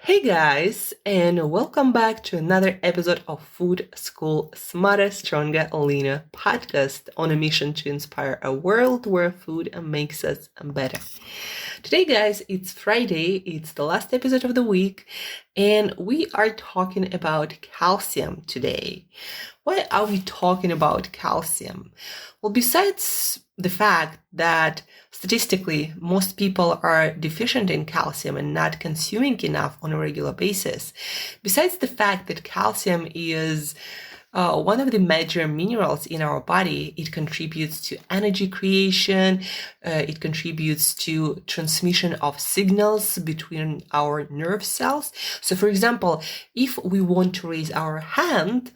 Hey guys, and welcome back to another episode of Food School Smarter, Stronger, Leaner podcast on a mission to inspire a world where food makes us better. Today, guys, it's Friday, it's the last episode of the week, and we are talking about calcium today. Why are we talking about calcium? Well, besides the fact that statistically most people are deficient in calcium and not consuming enough on a regular basis, besides the fact that calcium is one of the major minerals in our body, it contributes to energy creation, it contributes to transmission of signals between our nerve cells. So for example, if we want to raise our hand,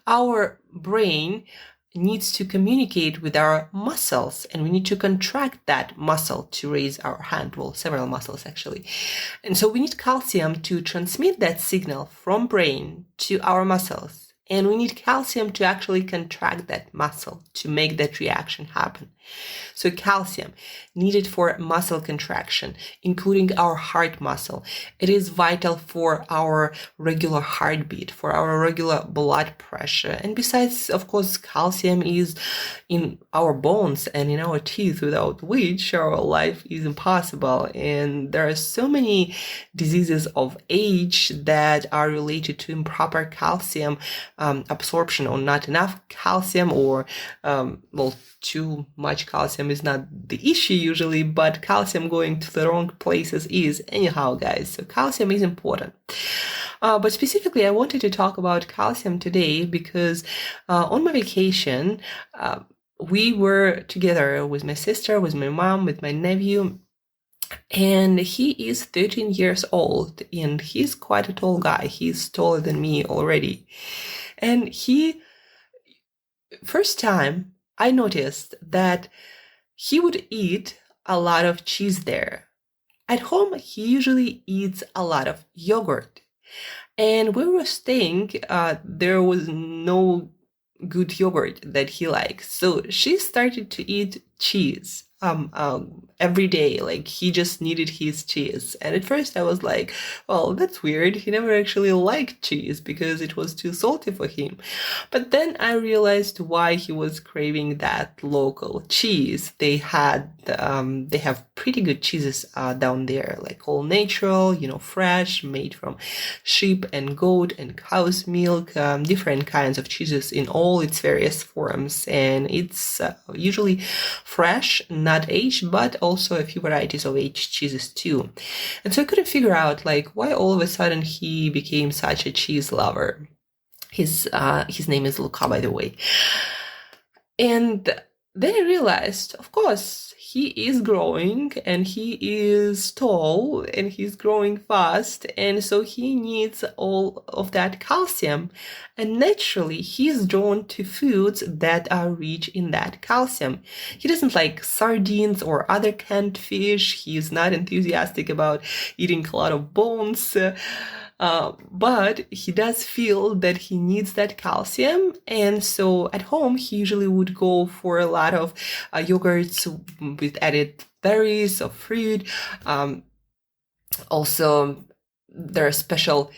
our brain needs to communicate with our muscles, and we need to contract that muscle to raise our hand. Well, several muscles actually. And so we need calcium to transmit that signal from brain to our muscles. And we need calcium to actually contract that muscle to make that reaction happen. So calcium needed for muscle contraction, including our heart muscle. It is vital for our regular heartbeat, for our regular blood pressure. And besides, of course, calcium is in our bones and in our teeth, without which our life is impossible. And there are so many diseases of age that are related to improper calcium absorption, or not enough calcium, or too much calcium is not the issue usually, but calcium going to the wrong places is. Anyhow, guys, so calcium is important. But specifically, I wanted to talk about calcium today because on my vacation, we were together with my sister, with my mom, with my nephew, and he is 13 years old, and he's quite a tall guy. He's taller than me already. And first time, I noticed that he would eat a lot of cheese there. At home, he usually eats a lot of yogurt. And we were staying, there was no good yogurt that he likes. So she started to eat cheese every day. Like, he just needed his cheese. And at first I was like, well, that's weird. He never actually liked cheese because it was too salty for him. But then I realized why he was craving that local cheese. They have pretty good cheeses down there, like all natural, fresh, made from sheep and goat and cow's milk, different kinds of cheeses in all its various forms. And it's usually fresh, not aged, but also a few varieties of aged cheeses too. And so I couldn't figure out why all of a sudden he became such a cheese lover. His name is Luca, by the way. And then I realized, of course, he is growing and he is tall and he's growing fast. And so he needs all of that calcium. And naturally, he's drawn to foods that are rich in that calcium. He doesn't like sardines or other canned fish. He is not enthusiastic about eating a lot of bones. But he does feel that he needs that calcium. And so at home, he usually would go for a lot of yogurts with added berries or fruit. Also, there are special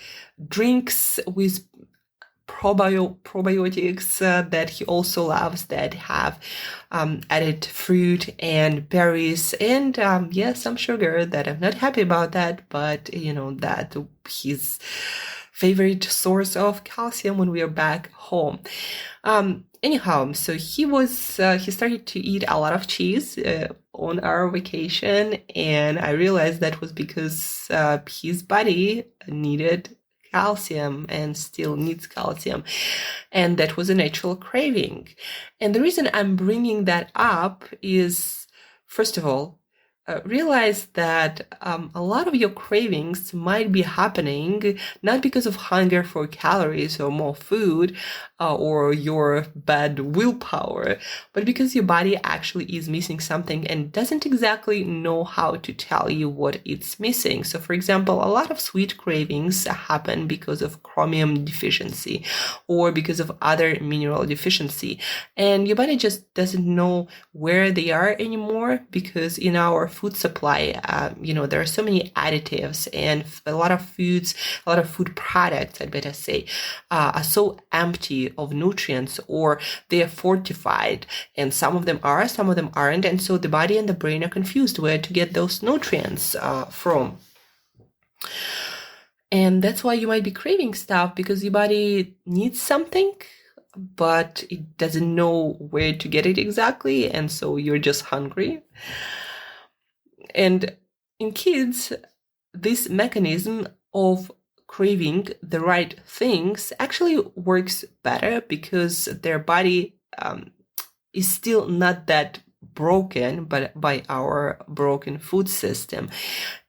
drinks with probiotics that he also loves that have added fruit and berries and some sugar that I'm not happy about that, but that his favorite source of calcium when we are back home. Anyhow, so he started to eat a lot of cheese on our vacation, and I realized that was because his body needed calcium and still needs calcium, and that was a natural craving. And the reason I'm bringing that up is, first of all, realize that a lot of your cravings might be happening not because of hunger for calories or more food or your bad willpower, but because your body actually is missing something and doesn't exactly know how to tell you what it's missing. So for example, a lot of sweet cravings happen because of chromium deficiency or because of other mineral deficiency, and your body just doesn't know where they are anymore, because in our food supply, there are so many additives, and a lot of food products, I'd better say, are so empty of nutrients, or they are fortified, and some of them are, some of them aren't, and so the body and the brain are confused where to get those nutrients from. And that's why you might be craving stuff, because your body needs something, but it doesn't know where to get it exactly, and so you're just hungry. And in kids, this mechanism of craving the right things actually works better, because their body is still not that broken by our broken food system,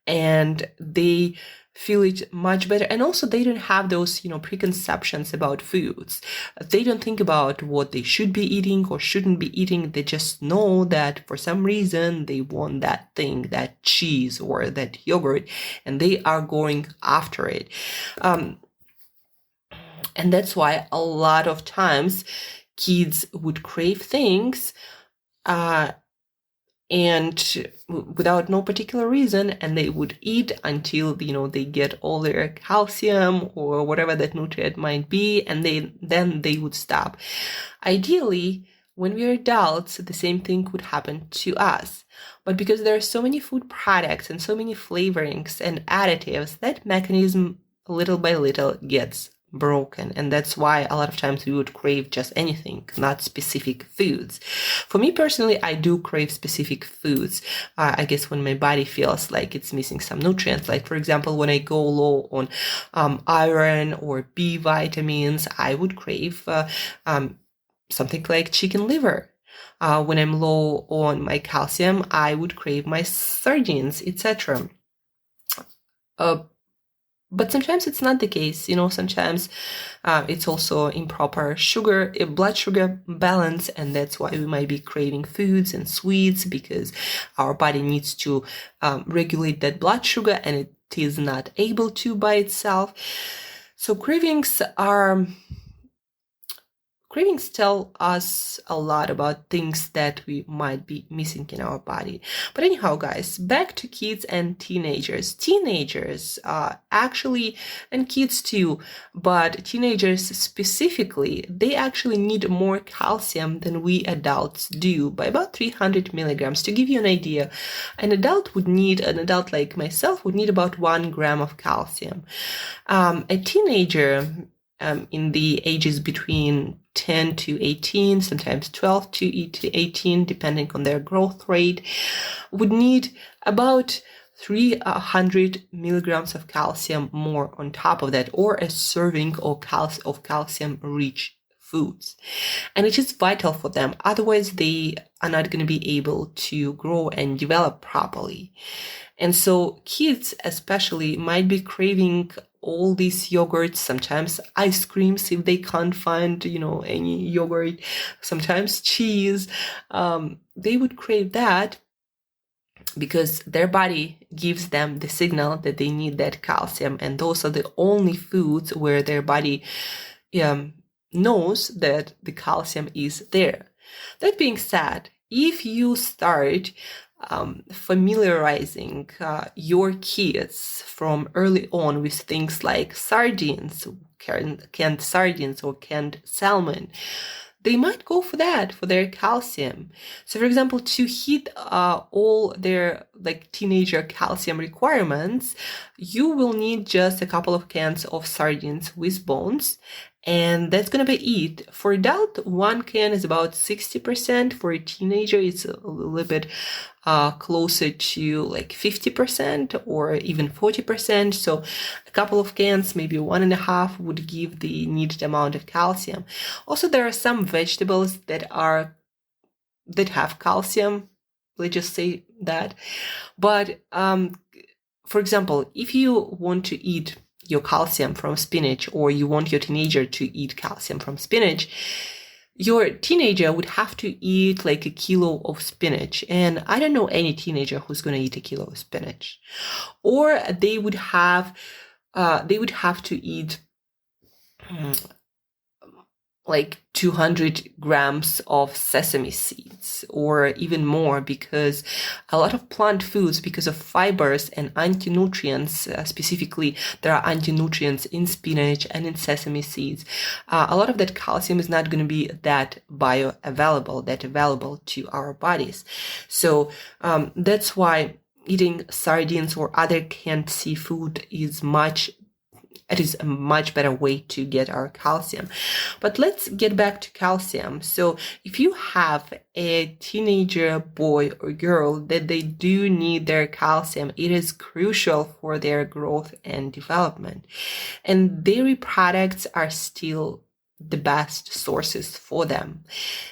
and they feel it much better. And also they don't have those preconceptions about foods. They don't think about what they should be eating or shouldn't be eating. They just know that for some reason they want that thing, that cheese or that yogurt, and they are going after it. And that's why a lot of times kids would crave things and without no particular reason, and they would eat until they get all their calcium or whatever that nutrient might be, and then they would stop. Ideally, when we are adults, the same thing would happen to us. But because there are so many food products and so many flavorings and additives, that mechanism little by little gets broken, and that's why a lot of times we would crave just anything, not specific foods. For me personally, I do crave specific foods. I guess when my body feels like it's missing some nutrients, like for example, when I go low on iron or B vitamins, I would crave something like chicken liver. When I'm low on my calcium, I would crave my sardines, etc. But sometimes it's not the case, sometimes it's also improper blood sugar balance, and that's why we might be craving foods and sweets, because our body needs to regulate that blood sugar, and it is not able to by itself. So cravings tell us a lot about things that we might be missing in our body. But anyhow, guys, back to kids and teenagers. Teenagers actually, and kids too, but teenagers specifically, they actually need more calcium than we adults do, by about 300 milligrams. To give you an idea, an adult like myself would need about 1 gram of calcium. A teenager in the ages between 10 to 18, sometimes 12 to 18, depending on their growth rate, would need about 300 milligrams of calcium more on top of that, or a serving of calcium-rich foods. And it is vital for them. Otherwise, they are not going to be able to grow and develop properly. And so kids especially might be craving all these yogurts, sometimes ice creams if they can't find, any yogurt, sometimes cheese. They would crave that because their body gives them the signal that they need that calcium. And those are the only foods where their body knows that the calcium is there. That being said, if you start familiarizing your kids from early on with things like sardines, canned sardines or canned salmon, they might go for that, for their calcium. So for example, to hit all their teenager calcium requirements, you will need just a couple of cans of sardines with bones, and that's going to be it. For adult, 1 can is about 60%. For a teenager, it's a little bit closer to 50% or even 40%. So a couple of cans, maybe 1.5, would give the needed amount of calcium. Also, there are some vegetables that have calcium. Let's just say that. But for example, if you want to eat your calcium from spinach, or you want your teenager to eat calcium from spinach, your teenager would have to eat 1 kilo of spinach. And I don't know any teenager who's going to eat 1 kilo of spinach. Or they would have to eat like 200 grams of sesame seeds or even more, because a lot of plant foods, because of fibers and anti-nutrients, specifically there are anti-nutrients in spinach and in sesame seeds, a lot of that calcium is not going to be that bioavailable, that available to our bodies. So that's why eating sardines or other canned seafood is a much better way to get our calcium. But let's get back to calcium. So if you have a teenager boy or girl that they do need their calcium, it is crucial for their growth and development. And dairy products are still the best sources for them.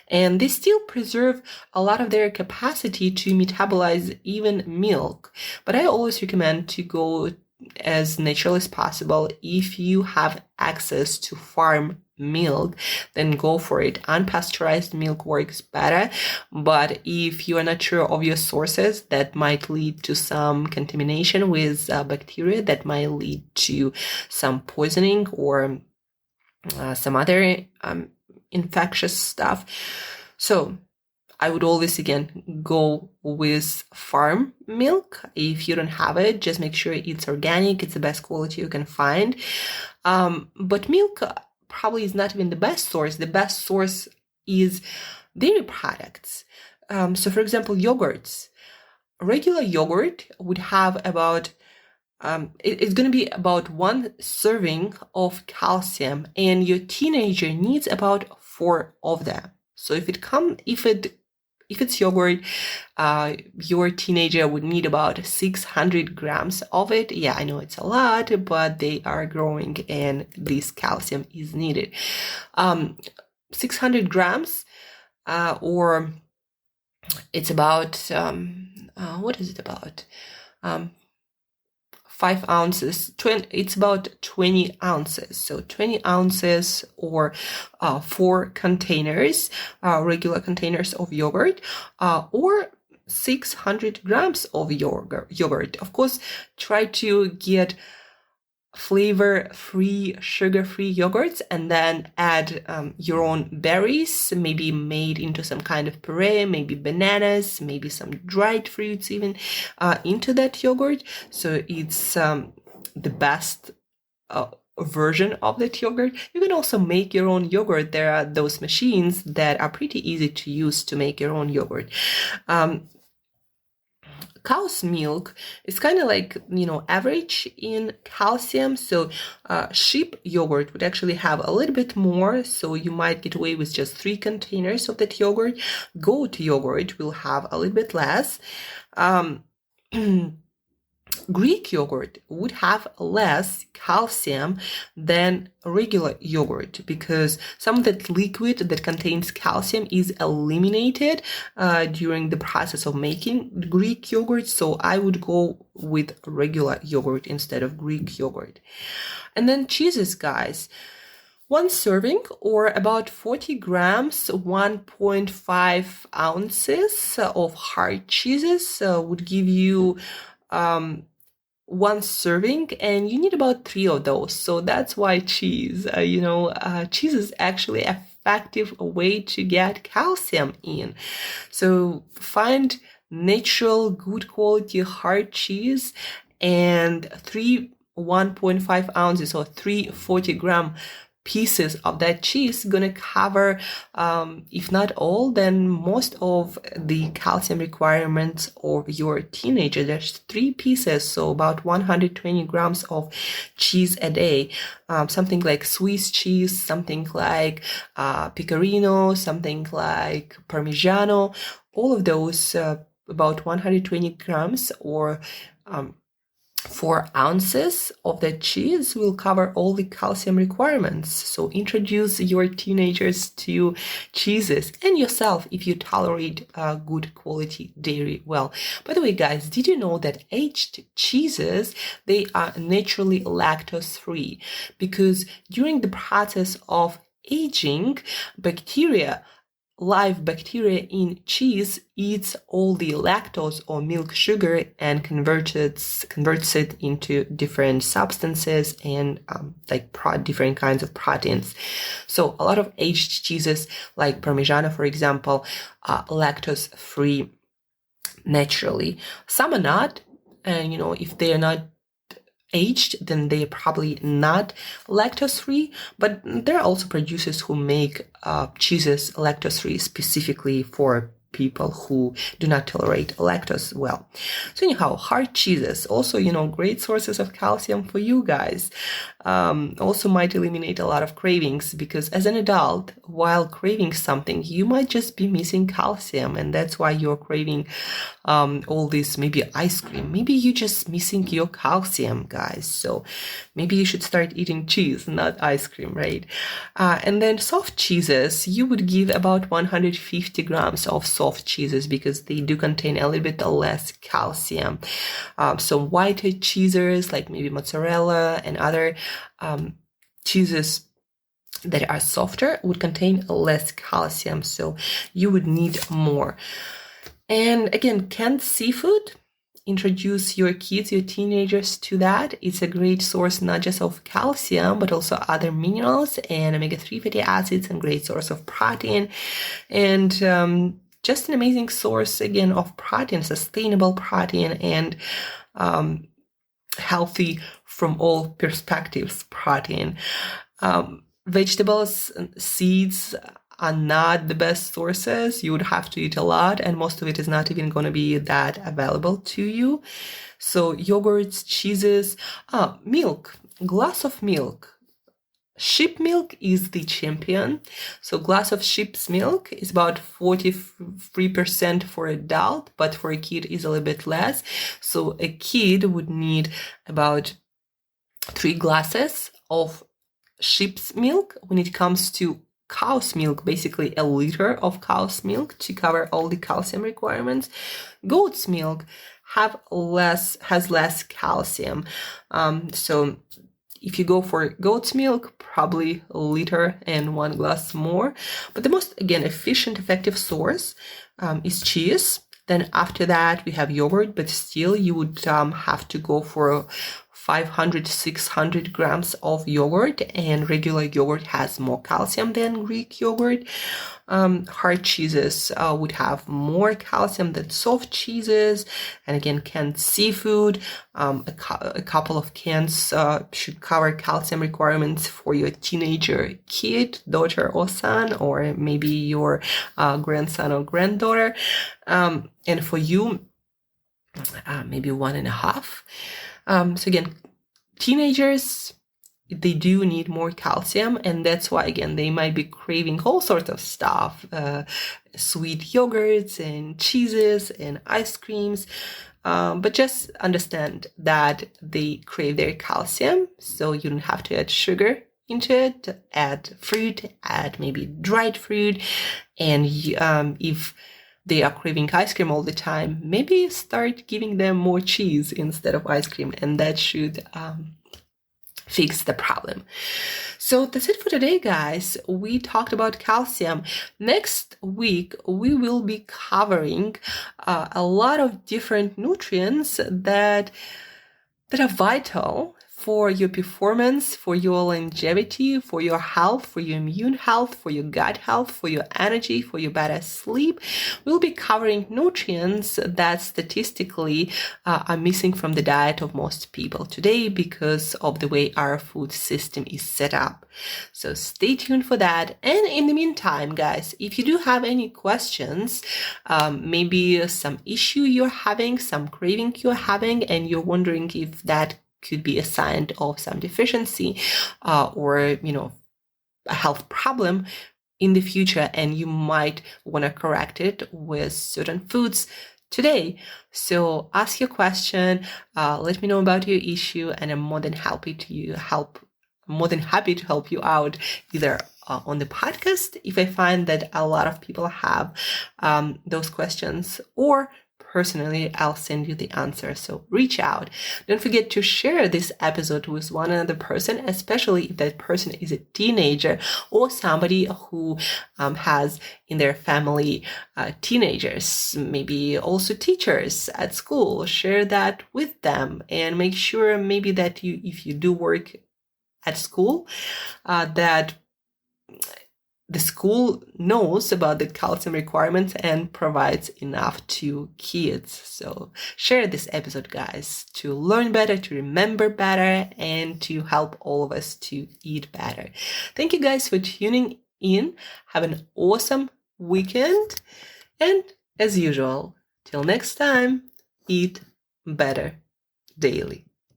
And they still preserve a lot of their capacity to metabolize even milk. But I always recommend to go as natural as possible. If you have access to farm milk, then go for it. Unpasteurized milk works better, but if you are not sure of your sources, that might lead to some contamination with bacteria, that might lead to some poisoning or some other infectious stuff. So I would always, again, go with farm milk. If you don't have it, just make sure it's organic. It's the best quality you can find. But milk probably is not even the best source. The best source is dairy products. So for example, yogurts. Regular yogurt would have about it's going to be about 1 serving of calcium, and your teenager needs about 4 of them. So if it's yogurt, your teenager would need about 600 grams of it. Yeah, I know it's a lot, but they are growing and this calcium is needed. 600 grams, or it's about, what is it about? 5 ounces, it's about 20 ounces. So 20 ounces or 4 containers, regular containers of yogurt, or 600 grams of yogurt. Of course, try to get flavor-free, sugar-free yogurts, and then add your own berries, maybe made into some kind of puree, maybe bananas, maybe some dried fruits even into that yogurt. So it's the best version of that yogurt. You can also make your own yogurt. There are those machines that are pretty easy to use to make your own yogurt. Cow's milk is kind of like, average in calcium. So sheep yogurt would actually have a little bit more. So you might get away with just 3 containers of that yogurt. Goat yogurt will have a little bit less. Greek yogurt would have less calcium than regular yogurt, because some of that liquid that contains calcium is eliminated during the process of making Greek yogurt. So I would go with regular yogurt instead of Greek yogurt. And then cheeses, guys. 1 serving, or about 40 grams, 1.5 ounces of hard cheeses would give you 1 serving, and you need about 3 of those. So that's why cheese, cheese is actually an effective way to get calcium in. So find natural, good quality hard cheese, and 3 1.5 ounces or 3 40-gram pieces of that cheese gonna cover, if not all, then most of the calcium requirements of your teenager. There's 3 pieces, so about 120 grams of cheese a day. Something like Swiss cheese, something like pecorino, something like parmigiano, all of those about 120 grams or 4 ounces of the cheese will cover all the calcium requirements. So introduce your teenagers to cheeses, and yourself if you tolerate good quality dairy well. By the way, guys, did you know that aged cheeses, they are naturally lactose free? Because during the process of aging, bacteria live bacteria in cheese eats all the lactose or milk sugar and converts it into different substances and different kinds of proteins. So a lot of aged cheeses like Parmigiano, for example, are lactose free naturally. Some are not, and if they are not aged, then they're probably not lactose free, but there are also producers who make cheeses lactose free specifically for people who do not tolerate lactose well. So anyhow, hard cheeses, also, great sources of calcium for you guys. Also might eliminate a lot of cravings, because as an adult, while craving something, you might just be missing calcium, and that's why you're craving all this, maybe ice cream. Maybe you're just missing your calcium, guys. So maybe you should start eating cheese, not ice cream, right? And then soft cheeses, you would give about 150 grams of soft cheeses because they do contain a little bit less calcium. So whiter cheeses like maybe mozzarella and other cheeses that are softer would contain less calcium, so you would need more. And again, canned seafood, introduce your kids, your teenagers to that. It's a great source not just of calcium, but also other minerals and omega-3 fatty acids, and great source of protein. And just an amazing source, again, of protein, sustainable protein, and healthy from all perspectives protein. Vegetables and seeds are not the best sources. You would have to eat a lot, and most of it is not even going to be that available to you. So yogurts, cheeses, milk, glass of milk. Sheep milk is the champion. So glass of sheep's milk is about 43% for adult, but for a kid is a little bit less. So a kid would need about 3 glasses of sheep's milk. When it comes to cow's milk, basically a liter of cow's milk to cover all the calcium requirements. Goat's milk has less calcium. So if you go for goat's milk, probably a liter and 1 glass more. But the most, again, efficient, effective source is cheese. Then after that, we have yogurt, but still you would have to go for 500 to 600 grams of yogurt, and regular yogurt has more calcium than Greek yogurt. Hard cheeses would have more calcium than soft cheeses. And again, canned seafood, a couple of cans should cover calcium requirements for your teenager kid, daughter or son, or maybe your grandson or granddaughter. And for you, maybe 1.5. So again, teenagers, they do need more calcium, and that's why, again, they might be craving all sorts of stuff, sweet yogurts and cheeses and ice creams. But just understand that they crave their calcium, so you don't have to add sugar into it. Add fruit, add maybe dried fruit, and if they are craving ice cream all the time, maybe start giving them more cheese instead of ice cream, and that should fix the problem. So that's it for today, guys. We talked about calcium. Next week, we will be covering a lot of different nutrients that are vital for your performance, for your longevity, for your health, for your immune health, for your gut health, for your energy, for your better sleep. We'll be covering nutrients that statistically are missing from the diet of most people today because of the way our food system is set up. So stay tuned for that. And in the meantime, guys, if you do have any questions, maybe some issue you're having, some craving you're having, and you're wondering if that could be a sign of some deficiency or, a health problem in the future, and you might want to correct it with certain foods today. So ask your question, let me know about your issue, and I'm more than happy to help you out, either on the podcast if I find that a lot of people have those questions, or personally, I'll send you the answer. So reach out. Don't forget to share this episode with one other person, especially if that person is a teenager or somebody who has in their family teenagers, maybe also teachers at school. Share that with them and make sure maybe that if you do work at school, that the school knows about the calcium requirements and provides enough to kids. So share this episode, guys, to learn better, to remember better, and to help all of us to eat better. Thank you guys for tuning in. Have an awesome weekend. And as usual, till next time, eat better daily.